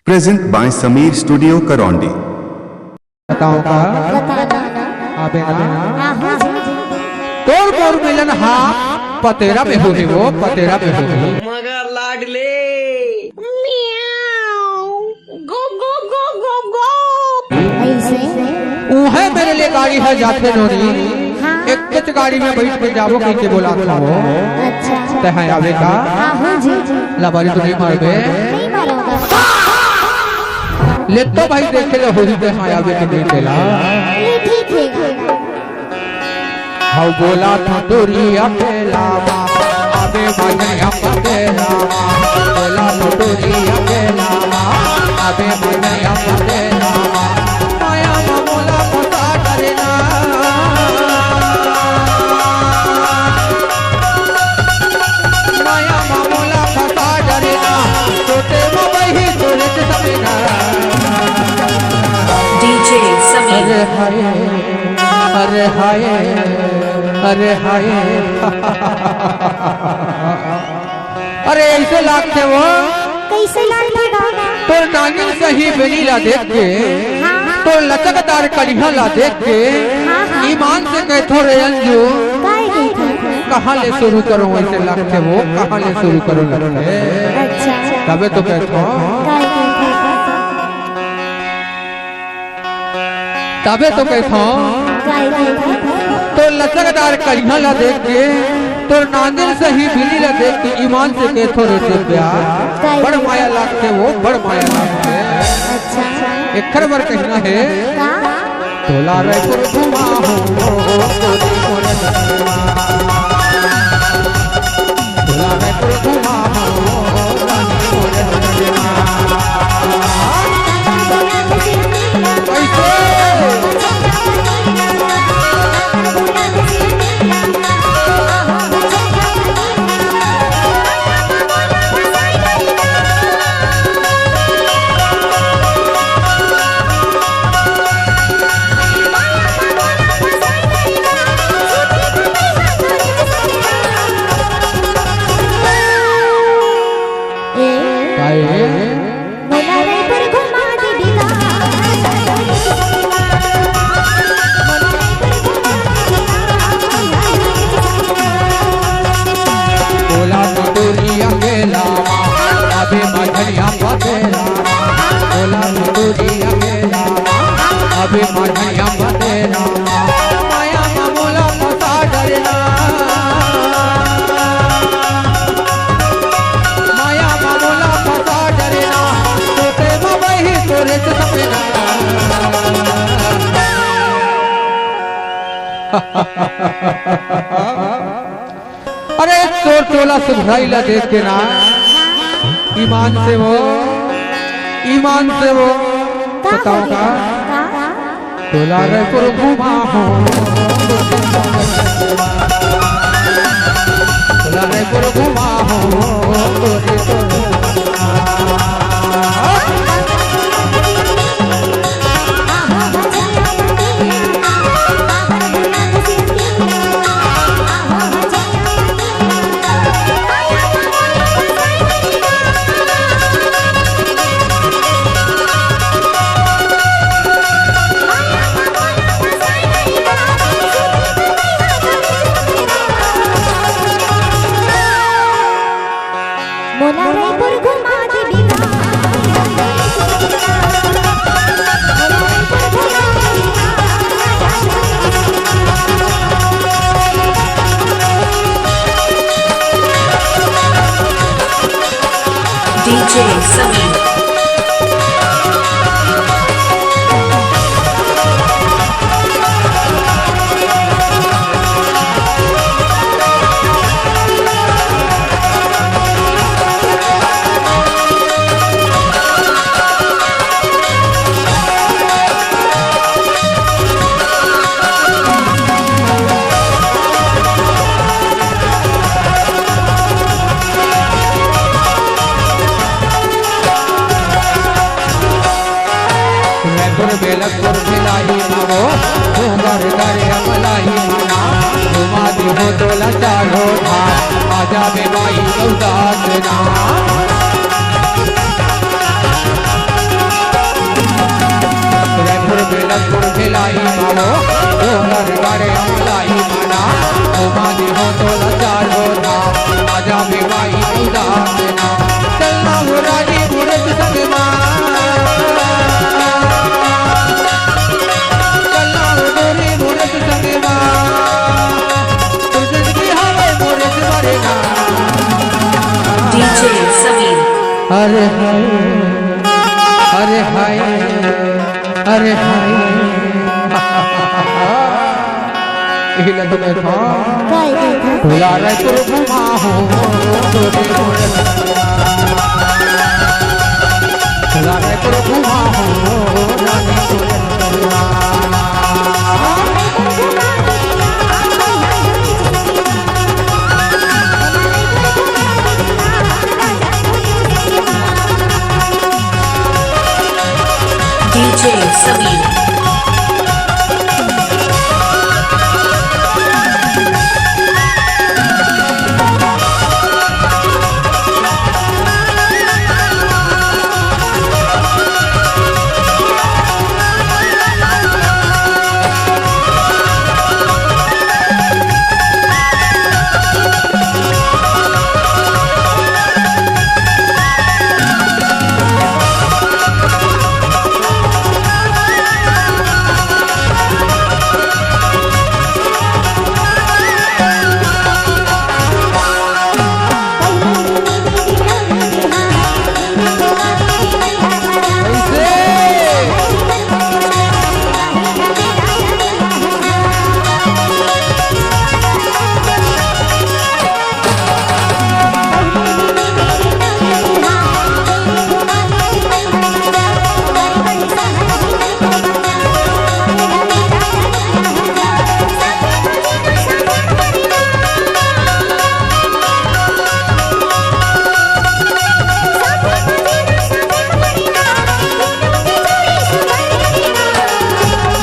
Present by Sameer studio Karaundi. बताओ का आबे ना तोर कोर मिलन हा पतेरा में होगी वो पतेरा में होगी मगर लाडले गो गो गो गो गो ऐसे उहे मेरे लिए गाड़ी है जाते नोरी एक कुछ गाड़ी में बैठ के जाओ कैसे बोला था वो अच्छा ते है आवे का हाँ जी लबारी तो नहीं मारबे नहीं मारूंगा ले तो भाई देखे ले होई ते है आवे के नहीं चला ये ठीक है हाउ बोला था तोरी अकेला आबे भजनिया पतेरा बोला था तोरी अकेला आबे भजनिया पतेरा माया बोला पता करना माया बोला पता करना छोटे मोबाइल तोरे से सपना डीजे समीर अरे हाय अरे हाय अरे ऐसे लागते वो कैसे लगेगा तो नागिन सही बेनीला देख के तो लचकदार कढ़िया ला देख के ईमान से कह थोड़े अंजू कहाँ ले शुरू करो ऐसे लगते वो कहाँ ले शुरू करो लगते अच्छा तबे तो कहते तबे तो कहता तो लचकदार कढ़िया ला देख के तो नागिन सही बिली ला देख के ईमान से के थोड़े से प्यार बड़ माया लागते वो बड़ माया लागते अच्छा एक बार कहना है तोला रे घुमा हो तोला रे घुमा अबे मढ़िया पतेरा माया मोला पता डरना माया मोला पता डरना छोटे मोबाइल तोरे से सपना अरे चोर टोला सुधाई ला देख के ना ईमान से वो बताओ का तोला रे घुमा हो तोला रे घुमा हो हो तो लाचार हो था आजा बेमाई उदास ना रायपुर में लखपुर खिलाई मावो डोंगर गाड़े अमलाई माना ओ मानी हो तो लाचार हो था आजा बेमाई उदास ना चलना हो राजी मुरत संग चलना हो गोरी मुरत संग DJ Sameer. अरे हाय अरे हाय अरे हाय इला तो देखो भुला रे तो घुमा हो भुला रे तो घुमा हो रानी DJ Sameer.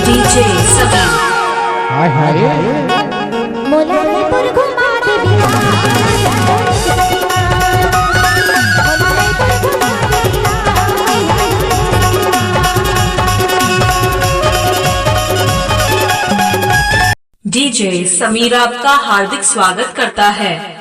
DJ Sameer. हाय हाय मोलापुर घुमा दे DJ Sameer आपका हार्दिक स्वागत करता है।